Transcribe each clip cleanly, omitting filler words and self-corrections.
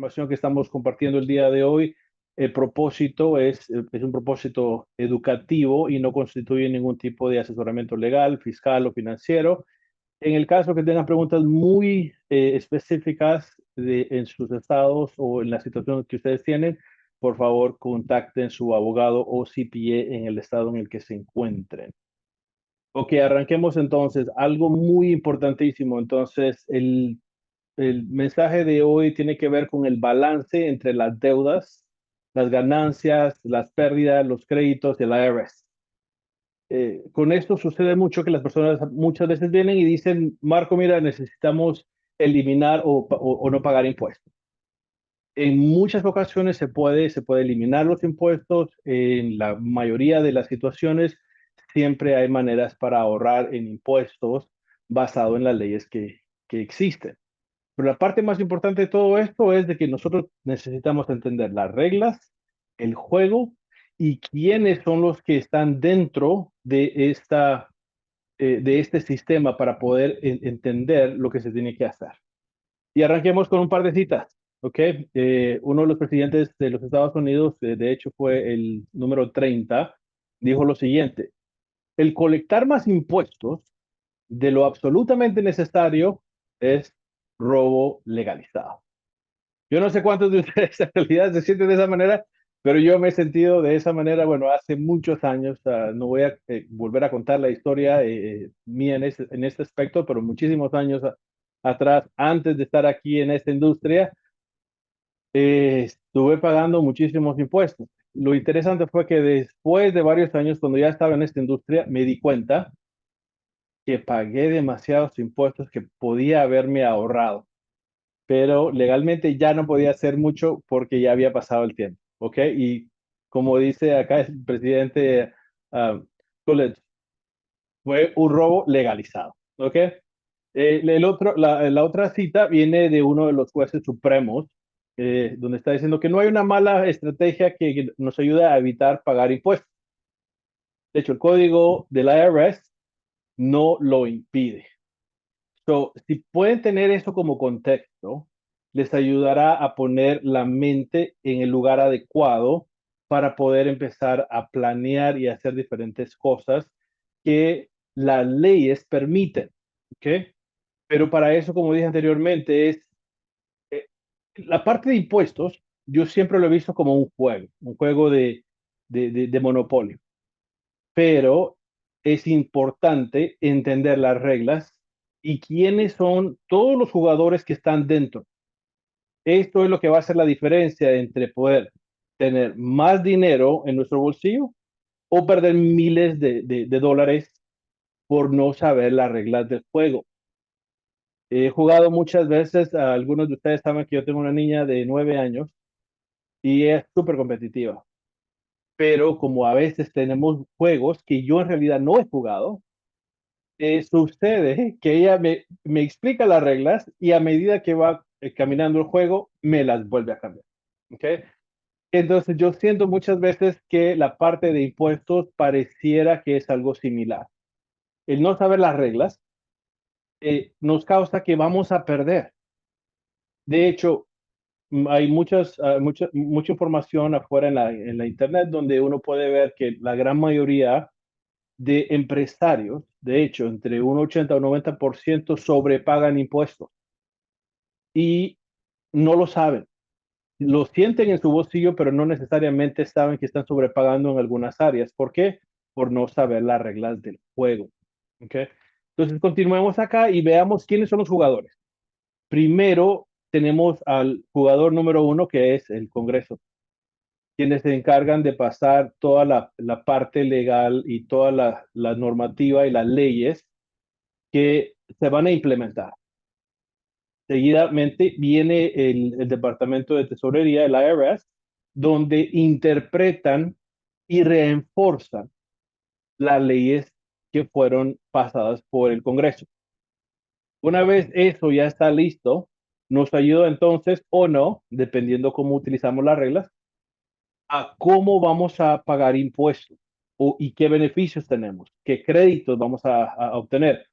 información que estamos compartiendo el día de hoy, el propósito es un propósito educativo y no constituye ningún tipo de asesoramiento legal, fiscal o financiero. En el caso que tengan preguntas muy específicas en sus estados o en la situación que ustedes tienen, por favor contacten su abogado o CPA en el estado en el que se encuentren. Ok, arranquemos entonces. Algo muy importantísimo. Entonces, el mensaje de hoy tiene que ver con el balance entre las deudas, las ganancias, las pérdidas, los créditos y el IRS. Con esto sucede mucho que las personas muchas veces vienen y dicen, Marco, mira, necesitamos eliminar o no pagar impuestos. En muchas ocasiones se puede eliminar los impuestos. En la mayoría de las situaciones siempre hay maneras para ahorrar en impuestos basado en las leyes que existen. Pero la parte más importante de todo esto es de que nosotros necesitamos entender las reglas, el juego y quiénes son los que están dentro de este sistema para poder entender lo que se tiene que hacer. Y arranquemos con un par de citas, ¿ok? Uno de los presidentes de los Estados Unidos, de hecho fue el número 30, dijo lo siguiente: el colectar más impuestos de lo absolutamente necesario es robo legalizado. Yo no sé cuántos de ustedes en realidad se sienten de esa manera, pero yo me he sentido de esa manera, bueno, hace muchos años. No voy a volver a contar la historia mía en este aspecto, pero muchísimos años atrás, antes de estar aquí en esta industria, estuve pagando muchísimos impuestos. Lo interesante fue que después de varios años, cuando ya estaba en esta industria, me di cuenta que pagué demasiados impuestos que podía haberme ahorrado, pero legalmente ya no podía hacer mucho porque ya había pasado el tiempo, ¿ok? Y como dice acá el presidente Coolidge, fue un robo legalizado, ¿ok? La otra cita viene de uno de los jueces supremos, donde está diciendo que no hay una mala estrategia que nos ayude a evitar pagar impuestos. De hecho, el código del IRS no lo impide. So, si pueden tener eso como contexto, les ayudará a poner la mente en el lugar adecuado para poder empezar a planear y hacer diferentes cosas que las leyes permiten, ¿ok? Pero para eso, como dije anteriormente, eh, la parte de impuestos. Yo siempre lo he visto como un juego de monopolio, pero es importante entender las reglas y quiénes son todos los jugadores que están dentro. Esto es lo que va a hacer la diferencia entre poder tener más dinero en nuestro bolsillo o perder miles de dólares por no saber las reglas del juego. He jugado muchas veces, algunos de ustedes saben que yo tengo una niña de 9 años y es súper competitiva, pero como a veces tenemos juegos que yo en realidad no he jugado, sucede que ella me explica las reglas y a medida que va caminando el juego, me las vuelve a cambiar. ¿Ok? Entonces yo siento muchas veces que la parte de impuestos pareciera que es algo similar. El no saber las reglas nos causa que vamos a perder. De hecho, hay mucha información afuera en la internet donde uno puede ver que la gran mayoría de empresarios, de hecho, entre un 80 o 90% sobrepagan impuestos y no lo saben. Lo sienten en su bolsillo, pero no necesariamente saben que están sobrepagando en algunas áreas. ¿Por qué? Por no saber las reglas del juego. ¿Ok? Entonces, continuemos acá y veamos quiénes son los jugadores. Primero, tenemos al jugador número uno, que es el Congreso, quienes se encargan de pasar toda la parte legal y toda la normativa y las leyes que se van a implementar. Seguidamente viene el Departamento de Tesorería, el IRS, donde interpretan y reenforzan las leyes que fueron pasadas por el Congreso. Una vez eso ya está listo, nos ayuda entonces o no, dependiendo cómo utilizamos las reglas, a cómo vamos a pagar impuestos y qué beneficios tenemos, qué créditos vamos a obtener.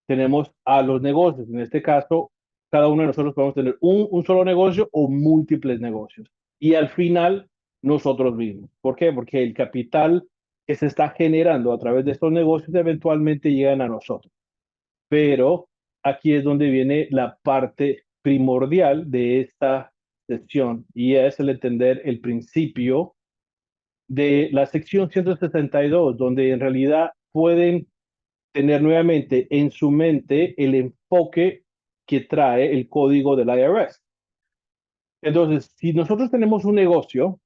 Tenemos a los negocios, en este caso, cada uno de nosotros podemos tener un solo negocio o múltiples negocios. Y al final, nosotros mismos. ¿Por qué? Porque el capital que se está generando a través de estos negocios eventualmente llegan a nosotros. Pero aquí es donde viene la parte primordial de esta sección y es el entender el principio de la sección 162, donde en realidad pueden tener nuevamente en su mente el enfoque que trae el código del IRS. Entonces, si nosotros tenemos un negocio,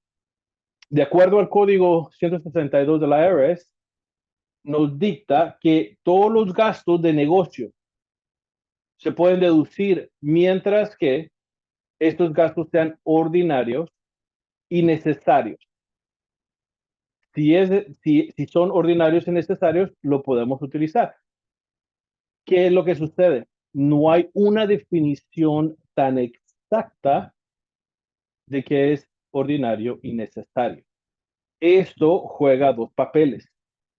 de acuerdo al código 162 del IRS, nos dicta que todos los gastos de negocio se pueden deducir mientras que estos gastos sean ordinarios y necesarios. Si son ordinarios y necesarios, lo podemos utilizar. ¿Qué es lo que sucede? No hay una definición tan exacta de qué es ordinario y necesario. Esto juega dos papeles.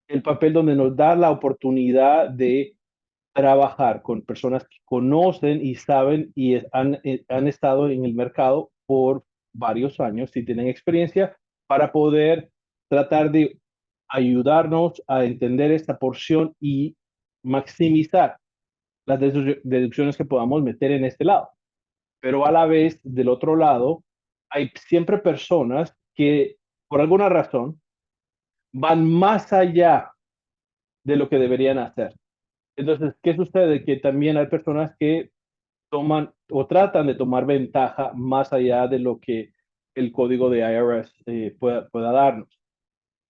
El papel donde nos da la oportunidad de trabajar con personas que conocen y saben y han estado en el mercado por varios años y tienen experiencia para poder tratar de ayudarnos a entender esta porción y maximizar las deducciones que podamos meter en este lado. Pero a la vez, del otro lado, hay siempre personas que por alguna razón van más allá de lo que deberían hacer. Entonces, ¿qué sucede? Que también hay personas que toman o tratan de tomar ventaja más allá de lo que el código de IRS pueda darnos.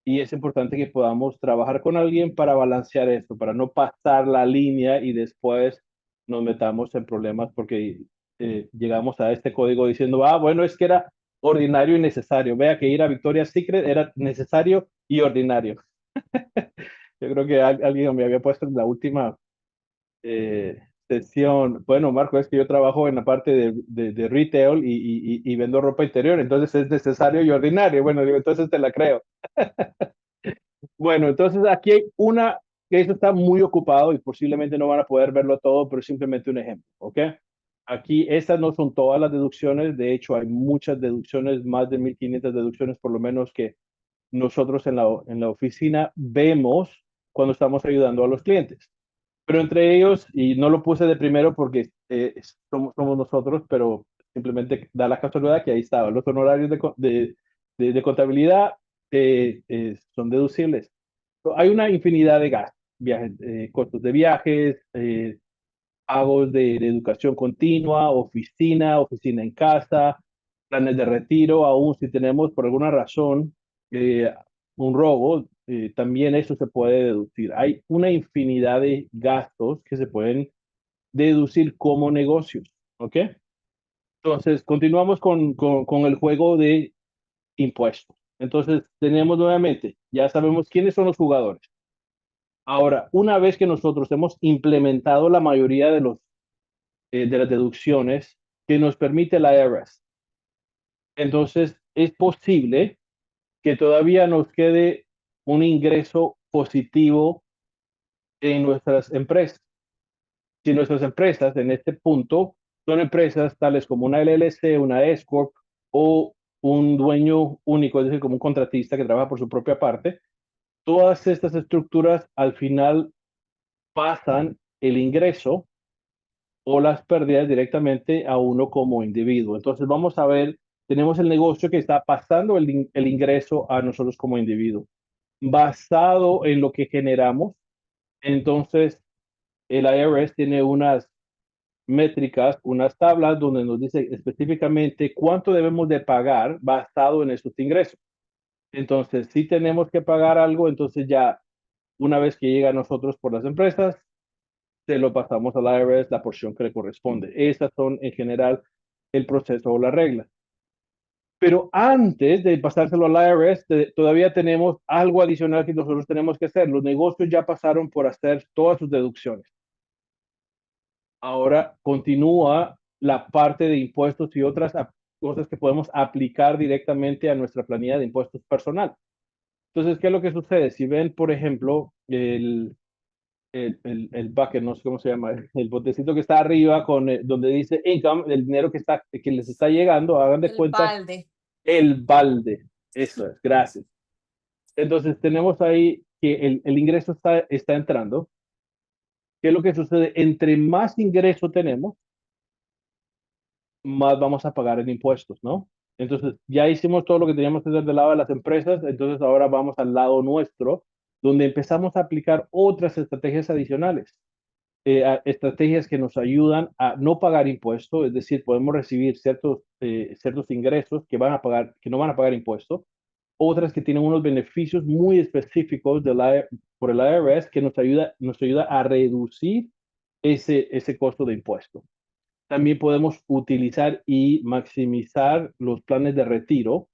Y es importante que podamos trabajar con alguien para balancear esto, para no pasar la línea y después nos metamos en problemas porque llegamos a este código diciendo, bueno, es que era ordinario y necesario. Vea que ir a Victoria's Secret era necesario y ordinario. Yo creo que alguien me había puesto en la última sesión. Bueno, Marco, es que yo trabajo en la parte de retail y vendo ropa interior, entonces es necesario y ordinario. Bueno, digo, entonces te la creo. Bueno, entonces aquí hay una que eso está muy ocupado y posiblemente no van a poder verlo todo, pero es simplemente un ejemplo, ¿ok? Aquí estas no son todas las deducciones, de hecho hay muchas deducciones, más de 1,500 deducciones por lo menos que nosotros en la oficina vemos cuando estamos ayudando a los clientes. Pero entre ellos, y no lo puse de primero porque somos nosotros, pero simplemente da la casualidad que ahí estaban los honorarios de contabilidad son deducibles. Hay una infinidad de gastos, viajes, costos de viajes, pagos de educación continua, oficina en casa, planes de retiro, aún si tenemos por alguna razón eh, un robo, también eso se puede deducir. Hay una infinidad de gastos que se pueden deducir como negocios, ¿ok? Entonces, continuamos con el juego de impuestos. Entonces, tenemos nuevamente, ya sabemos quiénes son los jugadores. Ahora, una vez que nosotros hemos implementado la mayoría de las deducciones que nos permite la IRS, entonces es posible que todavía nos quede un ingreso positivo en nuestras empresas. Si nuestras empresas en este punto son empresas tales como una LLC, una S Corp o un dueño único, es decir, como un contratista que trabaja por su propia parte, todas estas estructuras al final pasan el ingreso o las pérdidas directamente a uno como individuo. Entonces vamos a ver, tenemos el negocio que está pasando el ingreso a nosotros como individuo. Basado en lo que generamos, entonces el IRS tiene unas métricas, unas tablas donde nos dice específicamente cuánto debemos de pagar basado en estos ingresos. Entonces, si tenemos que pagar algo, entonces ya una vez que llega a nosotros por las empresas, se lo pasamos al IRS la porción que le corresponde. Esas son en general el proceso o la regla. Pero antes de pasárselo al IRS, todavía tenemos algo adicional que nosotros tenemos que hacer. Los negocios ya pasaron por hacer todas sus deducciones. Ahora continúa la parte de impuestos y otras cosas que podemos aplicar directamente a nuestra planilla de impuestos personal. Entonces, ¿qué es lo que sucede? Si ven, por ejemplo, el bucket, no sé cómo se llama, el botecito que está arriba con donde dice income, el dinero que les está llegando, hagan de El cuenta balde. el balde. Eso es, gracias. Entonces tenemos ahí que el ingreso está entrando. ¿Qué es lo que sucede? Entre más ingreso tenemos, más vamos a pagar en impuestos, ¿no? Entonces, ya hicimos todo lo que teníamos que hacer del lado de las empresas, entonces ahora vamos al lado nuestro, donde empezamos a aplicar otras estrategias adicionales, estrategias que nos ayudan a no pagar impuestos, es decir, podemos recibir ciertos ingresos que no van a pagar impuestos, otras que tienen unos beneficios muy específicos por el IRS que nos ayuda a reducir ese costo de impuestos. También podemos utilizar y maximizar los planes de retiro,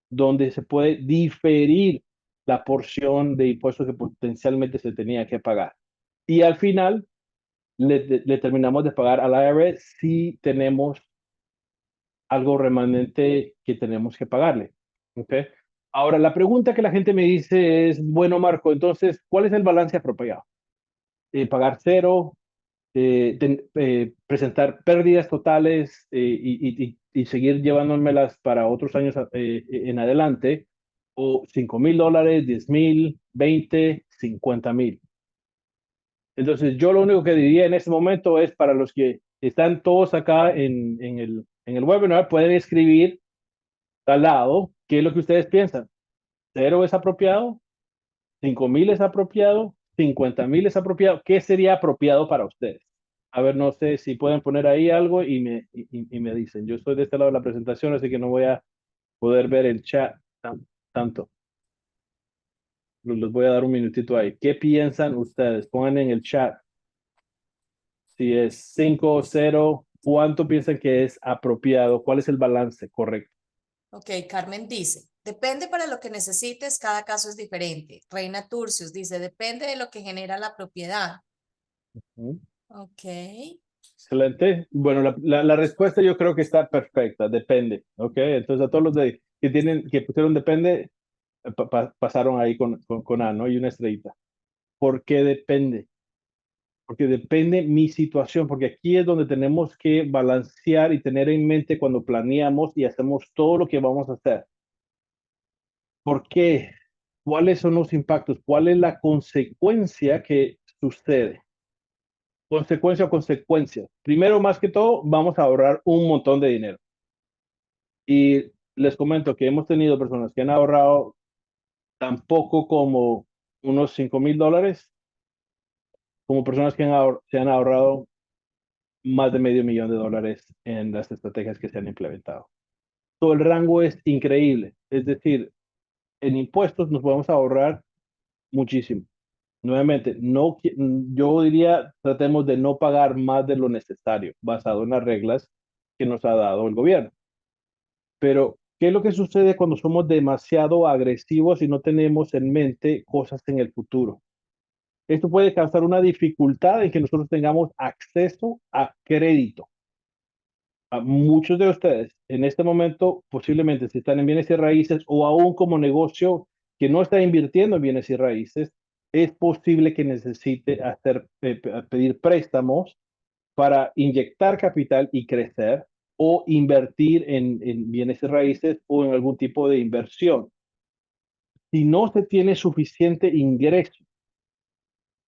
donde se puede diferir la porción de impuestos que potencialmente se tenía que pagar. Y al final le terminamos de pagar al IRS si tenemos algo remanente que tenemos que pagarle. ¿Okay? Ahora, la pregunta que la gente me dice es, bueno, Marco, entonces, ¿cuál es el balance apropiado? ¿Pagar cero? Presentar pérdidas totales y seguir llevándomelas para otros años en adelante, o $5,000, 10,000, 20, 50,000. Entonces, yo lo único que diría en este momento es para los que están todos acá en el webinar, pueden escribir al lado qué es lo que ustedes piensan. ¿Cero es apropiado? ¿5,000 es apropiado? ¿50,000 es apropiado? ¿Qué sería apropiado para ustedes? A ver, no sé si pueden poner ahí algo y me dicen. Yo estoy de este lado de la presentación, así que no voy a poder ver el chat tanto. Les voy a dar un minutito ahí. ¿Qué piensan ustedes? Pongan en el chat si es 5 o 0, ¿cuánto piensan que es apropiado? ¿Cuál es el balance correcto? Ok, Carmen dice, depende para lo que necesites, cada caso es diferente. Reina Turcios dice, depende de lo que genera la propiedad. ¿Mm? Ok, Excelente. Bueno, la respuesta yo creo que está perfecta, depende, ¿ok? Entonces a todos los que pusieron depende, pasaron ahí con A, ¿no? Y una estrellita. ¿Por qué depende? Porque depende mi situación, porque aquí es donde tenemos que balancear y tener en mente cuando planeamos y hacemos todo lo que vamos a hacer. ¿Por qué? ¿Cuáles son los impactos? ¿Cuál es la consecuencia que sucede? Consecuencia o consecuencias. Primero, más que todo, vamos a ahorrar un montón de dinero. Y les comento que hemos tenido personas que han ahorrado tampoco como unos $5,000, como personas que se han ahorrado más de $500,000 en las estrategias que se han implementado. Todo el rango es increíble. Es decir, en impuestos nos podemos ahorrar muchísimo. Nuevamente, yo diría, tratemos de no pagar más de lo necesario, basado en las reglas que nos ha dado el gobierno. Pero, ¿qué es lo que sucede cuando somos demasiado agresivos y no tenemos en mente cosas en el futuro? Esto puede causar una dificultad en que nosotros tengamos acceso a crédito. A muchos de ustedes en este momento posiblemente si están en bienes y raíces o aún como negocio que no está invirtiendo en bienes y raíces, es posible que necesite pedir préstamos para inyectar capital y crecer o invertir en bienes y raíces o en algún tipo de inversión. Si no se tiene suficiente ingreso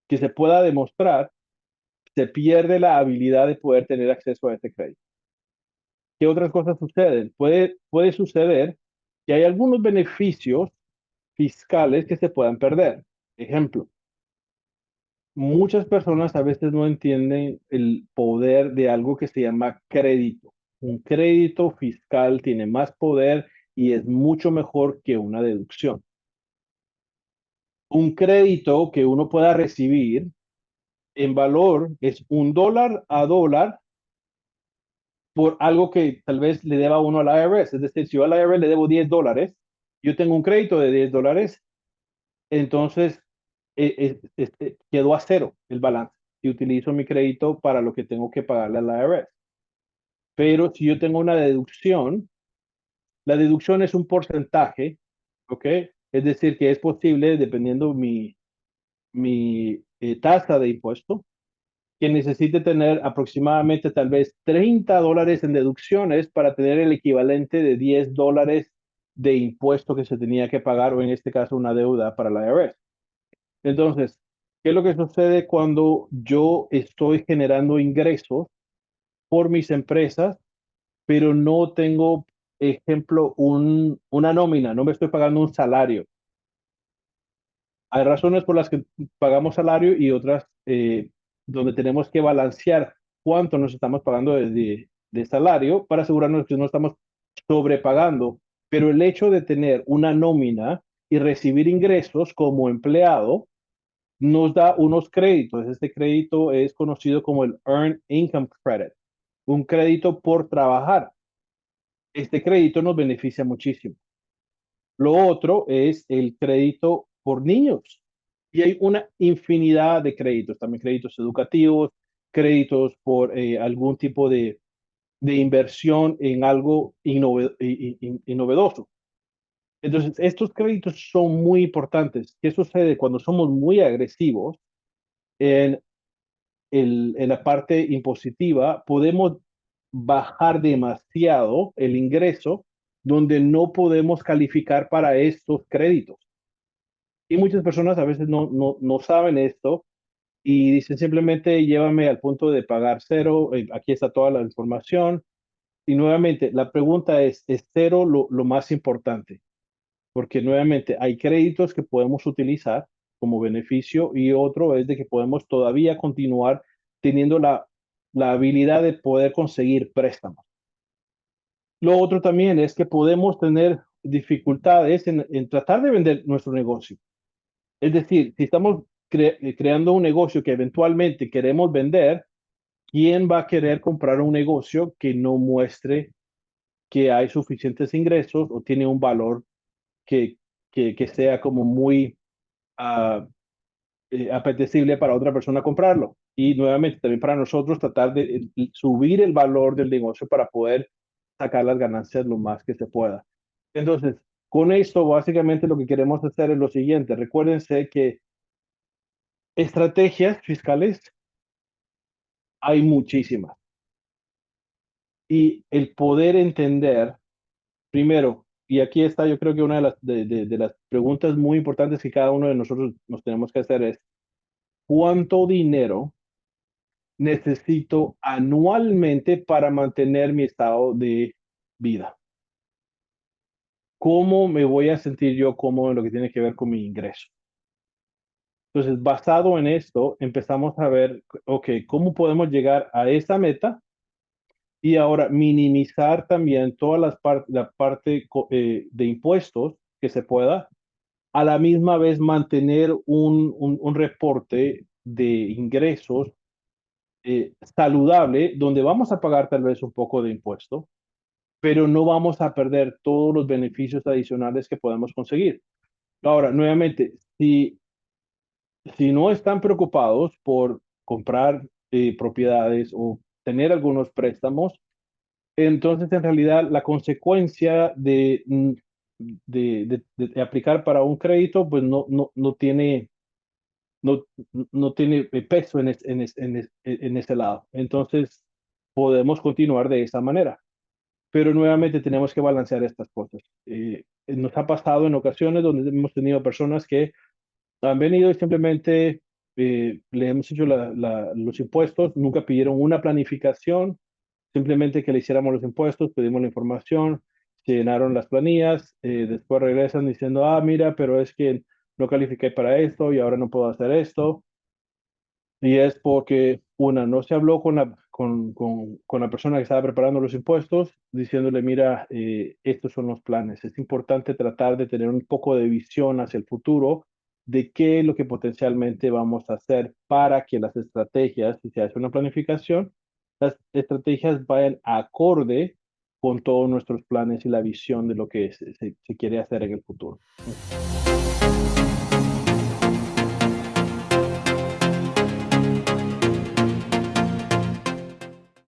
que se pueda demostrar, se pierde la habilidad de poder tener acceso a este crédito. ¿Qué otras cosas suceden? Puede suceder que hay algunos beneficios fiscales que se puedan perder. Ejemplo, muchas personas a veces no entienden el poder de algo que se llama crédito. Un crédito fiscal tiene más poder y es mucho mejor que una deducción. Un crédito que uno pueda recibir en valor es $1 a dólar por algo que tal vez le deba uno al IRS. Es decir, si yo al IRS le debo $10, yo tengo un crédito de $10, entonces quedó a cero el balance y utilizo mi crédito para lo que tengo que pagarle al IRS. Pero si yo tengo una deducción, la deducción es un porcentaje, ¿ok? Es decir, que es posible, dependiendo mi tasa de impuesto, que necesite tener aproximadamente tal vez $30 en deducciones para tener el equivalente de $10 de impuesto que se tenía que pagar, o en este caso una deuda para la IRS. Entonces, ¿qué es lo que sucede cuando yo estoy generando ingresos por mis empresas, pero no tengo, ejemplo, una nómina, no me estoy pagando un salario? Hay razones por las que pagamos salario y otras donde tenemos que balancear cuánto nos estamos pagando de salario para asegurarnos que no estamos sobrepagando. Pero el hecho de tener una nómina y recibir ingresos como empleado nos da unos créditos. Este crédito es conocido como el Earned Income Credit, un crédito por trabajar. Este crédito nos beneficia muchísimo. Lo otro es el crédito por niños. Y hay una infinidad de créditos, también créditos educativos, créditos por algún tipo de inversión en algo novedoso. Entonces, estos créditos son muy importantes. ¿Qué sucede cuando somos muy agresivos en, en la parte impositiva? Podemos bajar demasiado el ingreso donde no podemos calificar para estos créditos. Y muchas personas a veces no saben esto y dicen simplemente llévame al punto de pagar cero, aquí está toda la información. Y nuevamente, la pregunta ¿es cero lo más importante? Porque nuevamente hay créditos que podemos utilizar como beneficio y otro es de que podemos todavía continuar teniendo la habilidad de poder conseguir préstamos. Lo otro también es que podemos tener dificultades en tratar de vender nuestro negocio. Es decir, si estamos creando un negocio que eventualmente queremos vender, ¿quién va a querer comprar un negocio que no muestre que hay suficientes ingresos o tiene un valor que, que sea como muy ah, apetecible para otra persona comprarlo? Y nuevamente también para nosotros tratar de subir el valor del negocio para poder sacar las ganancias lo más que se pueda. Entonces, con esto básicamente lo que queremos hacer es lo siguiente. Recuérdense que estrategias fiscales hay muchísimas. Y el poder entender, primero, y aquí está yo creo que una de las preguntas muy importantes que cada uno de nosotros nos tenemos que hacer es, ¿cuánto dinero necesito anualmente para mantener mi estado de vida? ¿Cómo me voy a sentir yo cómodo en lo que tiene que ver con mi ingreso? Entonces, basado en esto, empezamos a ver, ok, ¿cómo podemos llegar a esa meta? Y ahora minimizar también toda la parte de impuestos que se pueda, a la misma vez mantener un reporte de ingresos saludable, donde vamos a pagar tal vez un poco de impuesto, pero no vamos a perder todos los beneficios adicionales que podemos conseguir. Ahora, nuevamente, si no están preocupados por comprar propiedades o tener algunos préstamos, entonces en realidad la consecuencia de aplicar para un crédito, pues no, no tiene peso en ese lado. Entonces podemos continuar de esa manera. Pero nuevamente tenemos que balancear estas cosas. Nos ha pasado en ocasiones donde hemos tenido personas que han venido y simplemente le hemos hecho los impuestos, nunca pidieron una planificación, simplemente que le hiciéramos los impuestos, pedimos la información, se llenaron las planillas, después regresan diciendo, ah, mira, pero es que no califiqué para esto y ahora no puedo hacer esto. Y es porque, una, no se habló con la persona que estaba preparando los impuestos, diciéndole, mira, estos son los planes. Es importante tratar de tener un poco de visión hacia el futuro de qué es lo que potencialmente vamos a hacer para que las estrategias, si se hace una planificación, las estrategias vayan acorde con todos nuestros planes y la visión de lo que se quiere hacer en el futuro.